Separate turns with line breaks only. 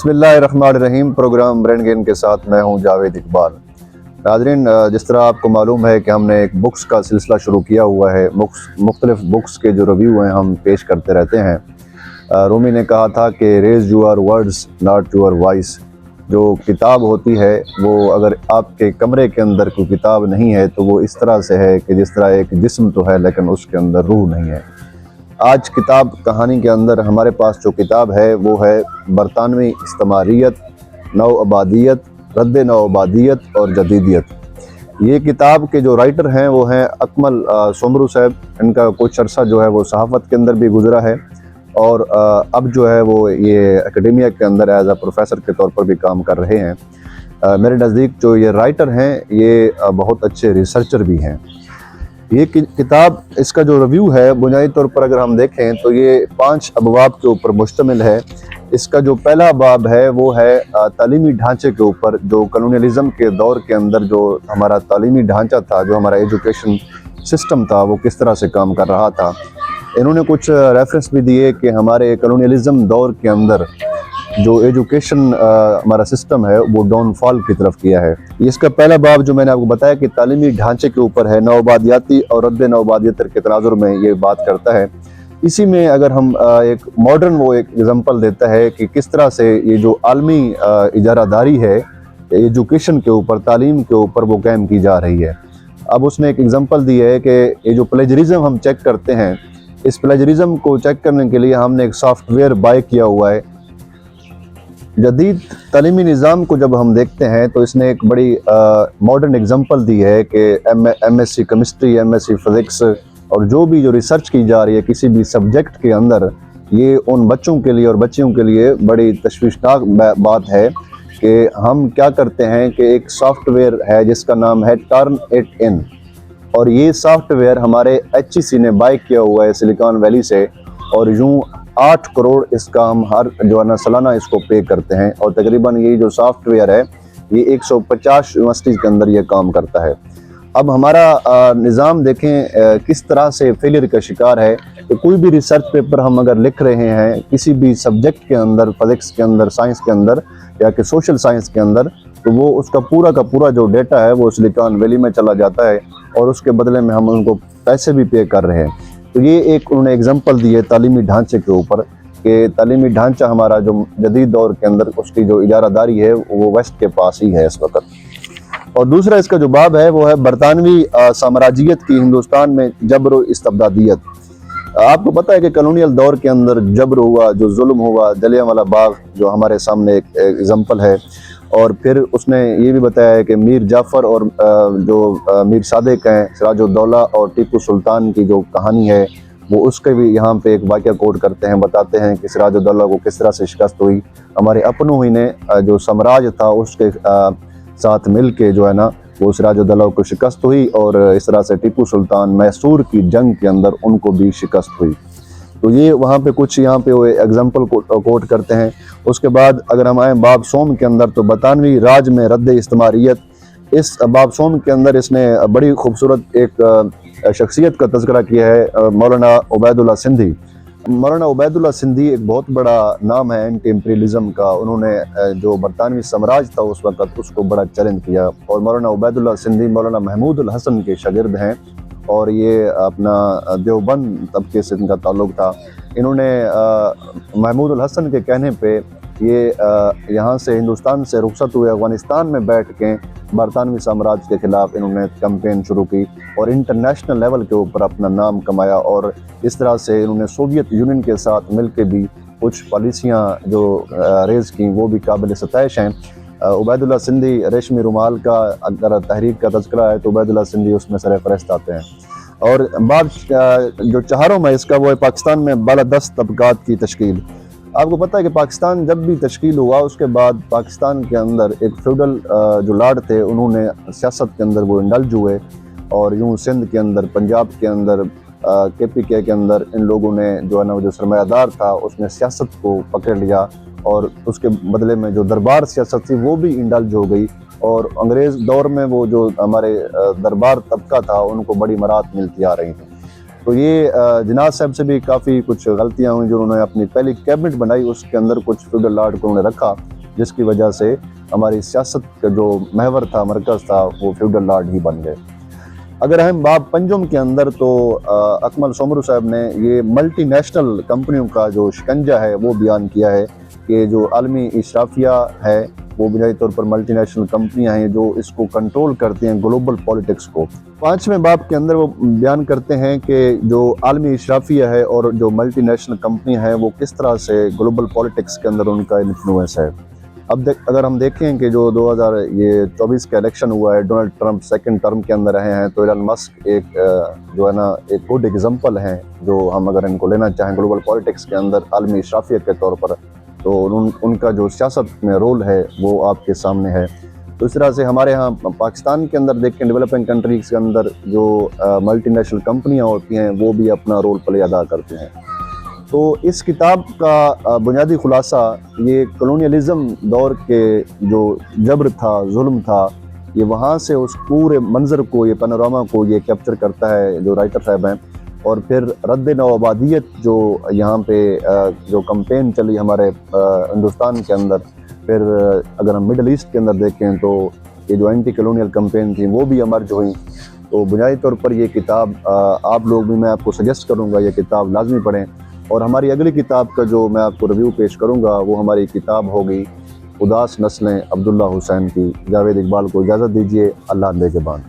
बिस्मिल्लाहिर्रहमानिर्रहीम। Programme brain gain के साथ मैं हूं जावेद इकबाल। नाज़रीन, जिस तरह आपको मालूम है कि हमने एक बुक्स का सिलसिला शुरू किया हुआ है। मुख्तलिफ बुक्स के जो रिव्यू हैं हम पेश करते रहते हैं। रूमी ने कहा था कि raise your words not your voice. जो किताब होती है वो अगर आपके कमरे के अंदर कोई किताब नहीं है तो वो इस तरह से है कि जिस तरह एक जिस्म तो है लेकिन उसके अंदर रूह नहीं है। आज किताब कहानी के अंदर हमारे पास जो किताब है वो है बरतानवी इस्तिमारियत, नौआबादियत, रद्द नौआबादियत और जदीदियत। ये किताब के जो राइटर हैं वो हैं अकमल सोमरू साहब। इनका कुछ अरसा जो है वो सहाफ़त के अंदर भी गुजरा है और अब जो है वो ये एकेडेमिया के अंदर एज अ प्रोफेसर के तौर पर भी काम कर रहे हैं। मेरे नज़दीक जो ये राइटर हैं ये बहुत अच्छे रिसर्चर भी हैं। ये किताब, इसका जो रिव्यू है बुनियादी तौर पर अगर हम देखें तो ये 5 अबवाब के ऊपर मुश्तमिल है। इसका जो पहला बाब है वो है तालीमी ढांचे के ऊपर। जो कॉलोनियलिज़म के दौर के अंदर जो हमारा तालीमी ढांचा था, जो हमारा एजुकेशन सिस्टम था, वो किस तरह से काम कर रहा था। इन्होंने कुछ रेफरेंस भी दिए कि हमारे कॉलोनियलिज़म दौर के अंदर जो एजुकेशन हमारा सिस्टम है वो डाउनफॉल की तरफ किया है। इसका पहला बाब जो मैंने आपको बताया कि तालीमी ढांचे के ऊपर है, नौआबादियाती और रद्द नौआबादियत के तनाजुर में ये बात करता है। इसी में अगर हम एक मॉडर्न वो एक एग्जांपल देता है कि किस तरह से ये जो आलमी इजारादारी है एजुकेशन के ऊपर, तालीम के ऊपर वो कायम की जा रही है। अब उसने एक एग्जांपल दी है कि ये जो प्लेजरिज्म हम चेक करते हैं, इस प्लेजरिज्म को चेक करने के लिए हमने एक सॉफ्टवेयर बाय किया हुआ है। जदीद तालीमी निज़ाम को जब हम देखते हैं तो इसने एक बड़ी मॉडर्न एग्जांपल दी है कि एमएससी केमिस्ट्री, एमएससी फिज़िक्स और जो भी जो रिसर्च की जा रही है किसी भी सब्जेक्ट के अंदर, ये उन बच्चों के लिए और बच्चियों के लिए बड़ी तशवीशनाक बात है कि हम क्या करते हैं कि एक सॉफ्टवेयर है जिसका नाम है टर्निट। और ये सॉफ्टवेयर हमारे HEC ने बाय किया हुआ है सिलिकॉन वैली से, और यूँ 8 करोड़ इसका हम हर जो है ना सालाना इसको पे करते हैं। और तकरीबन ये जो सॉफ्टवेयर है ये 150 यूनिवर्सिटीज़ के अंदर ये काम करता है। अब हमारा निज़ाम देखें किस तरह से फेलियर का शिकार है। तो कोई भी रिसर्च पेपर हम अगर लिख रहे हैं किसी भी सब्जेक्ट के अंदर, फिज़िक्स के अंदर, साइंस के अंदर या कि सोशल साइंस के अंदर, तो वो उसका पूरा का पूरा जो डेटा है वो सिलिकॉन वैली में चला जाता है और उसके बदले में हम उनको पैसे भी पे कर रहे हैं। तो ये एक उन्होंने एग्जांपल दी है तालीमी ढांचे के ऊपर कि तालीमी ढांचा हमारा जो जदीद दौर के अंदर उसकी जो इजारादारी है वो वेस्ट के पास ही है इस वक्त। और दूसरा इसका जो बाब है वो है बरतानवी साम्राज्यत की हिंदुस्तान में जबर व इस्तबदादियत। आपको पता है कि कॉलोनियल दौर के अंदर जबर हुआ, जो जुल्म हुआ, जलियांवाला बाग जो हमारे सामने एक एग्जांपल है। और फिर उसने ये भी बताया है कि मीर जाफ़र और जो मीर सादिक हैं, सिराजुद्दौला और टीपू सुल्तान की जो कहानी है वो उसके भी यहाँ पे एक वाक़या कोट करते हैं, बताते हैं कि सिराजुद्दौला को किस तरह से शिकस्त हुई। हमारे अपनों ही ने जो साम्राज्य था उसके साथ मिल के जो है ना वो सिराजुद्दौला को शिकस्त हुई और इस तरह से टीपू सुल्तान मैसूर की जंग के अंदर उनको भी शिकस्त हुई। तो ये वहाँ पे कुछ यहाँ पे वो एग्जाम्पल कोट करते हैं। उसके बाद अगर हम आए बाब सोम के अंदर तो बरतानवी राज में रद्द इस्तिमारियत, इस बाब सोम के अंदर इसने बड़ी खूबसूरत एक शख्सियत का तज़किरा किया है, मौलाना उबैदुल्लाह सिंधी। मौलाना उबैदुल्लाह सिंधी एक बहुत बड़ा नाम है एंटी इम्पीरियलिज़म का। उन्होंने जो बरतानवी साम्राज्य था उस वक्त उसको बड़ा चैलेंज किया। और मौलाना उबैदुल्लाह सिंधी मौलाना महमूद उल हसन के शागिर्द हैं और ये अपना देवबंद तबके से इनका ताल्लुक़ था। इन्होंने महमूद उल हसन के कहने पे ये यहाँ से हिंदुस्तान से रुखसत हुए, अफ़गानिस्तान में बैठ के बरतानवी साम्राज्य के ख़िलाफ़ इन्होंने कैंपेन शुरू की और इंटरनेशनल लेवल के ऊपर अपना नाम कमाया। और इस तरह से इन्होंने सोवियत यूनियन के साथ मिल के भी कुछ पॉलिसियाँ जो रेज़ की वो भी काबिल सताइश हैं। उबैदुल्लाह सिंधी रेशमी रुमाल का अगर तहरीक का तज़किरा है तो उबैदुल्लाह सिंधी उसमें सरफ़हरिस्त आते हैं। और बाब जो चहारों में इसका वो है पाकिस्तान में बालादस्त तबक़ात की तश्कील। आपको पता है कि पाकिस्तान जब भी तश्कील हुआ उसके बाद पाकिस्तान के अंदर एक फ्यूडल जो लार्ड थे उन्होंने सियासत के अंदर वो इंडल्ज हुए और यूँ सिंध के अंदर, पंजाब के अंदर, KPK के अंदर इन लोगों ने जो है ना वो जो सरमायादार था उसने सियासत को पकड़ लिया और उसके बदले में जो दरबार सियासत थी वो भी इंडल्ज हो गई। और अंग्रेज़ दौर में वो जो हमारे दरबार तबका था उनको बड़ी मराहत मिलती आ रही थी। تو یہ جناح صاحب سے بھی کافی کچھ غلطیاں ہوئیں جو انہوں نے اپنی پہلی کیبنٹ بنائی اس کے اندر کچھ فیوڈل لارڈ کو انہوں نے رکھا، جس کی وجہ سے ہماری سیاست کا جو محور تھا، مرکز تھا، وہ فیوڈل لارڈ ہی بن گئے۔ اگر ہم باب پنجم کے اندر تو اکمل سومرو صاحب نے یہ ملٹی نیشنل کمپنیوں کا جو شکنجہ ہے وہ بیان کیا ہے کہ جو عالمی اشرافیہ ہے وہ بنیادی طور پر ملٹی نیشنل کمپنیاں ہیں جو اس کو کنٹرول کرتی ہیں، گلوبل پولیٹکس کو۔ 5ویں باب کے اندر وہ بیان کرتے ہیں کہ جو عالمی اشرافیہ ہے اور جو ملٹی نیشنل کمپنیاں ہیں وہ کس طرح سے گلوبل پولیٹکس کے اندر ان کا انفلوئنس ہے۔ اب اگر ہم دیکھیں کہ جو 2024 کا الیکشن ہوا ہے، ڈونلڈ ٹرمپ سیکنڈ ٹرم کے اندر رہے ہیں، تو ایلن مسک ایک جو ہے نا ایک گڈ ایگزامپل ہیں، جو ہم اگر ان کو لینا چاہیں گلوبل پولیٹکس کے اندر عالمی اشرافیہ کے طور پر، تو ان کا جو سیاست میں رول ہے وہ آپ کے سامنے ہے۔ تو اس طرح سے ہمارے ہاں پاکستان کے اندر دیکھیں، ڈیولپنگ کنٹریز کے اندر جو ملٹی نیشنل کمپنیاں ہوتی ہیں وہ بھی اپنا رول پلے ادا کرتے ہیں۔ تو اس کتاب کا بنیادی خلاصہ یہ کلونیلزم دور کے جو جبر تھا، ظلم تھا، یہ وہاں سے اس پورے منظر کو، یہ پینوراما کو یہ کیپچر کرتا ہے جو رائٹر صاحب ہیں، اور پھر رد نوآبادیت جو یہاں پہ جو کمپین چلی ہمارے ہندوستان کے اندر، پھر اگر ہم مڈل ایسٹ کے اندر دیکھیں تو یہ جو اینٹی کلونیل کمپین تھی وہ بھی امرج ہوئیں۔ تو بنیادی طور پر یہ کتاب آپ لوگ بھی، میں آپ کو سجیسٹ کروں گا یہ کتاب لازمی پڑھیں۔ اور ہماری اگلی کتاب کا جو میں آپ کو ریویو پیش کروں گا وہ ہماری کتاب ہوگی اداس نسلیں عبداللہ حسین کی۔ جاوید اقبال کو اجازت دیجیے، اللہ نگہبان۔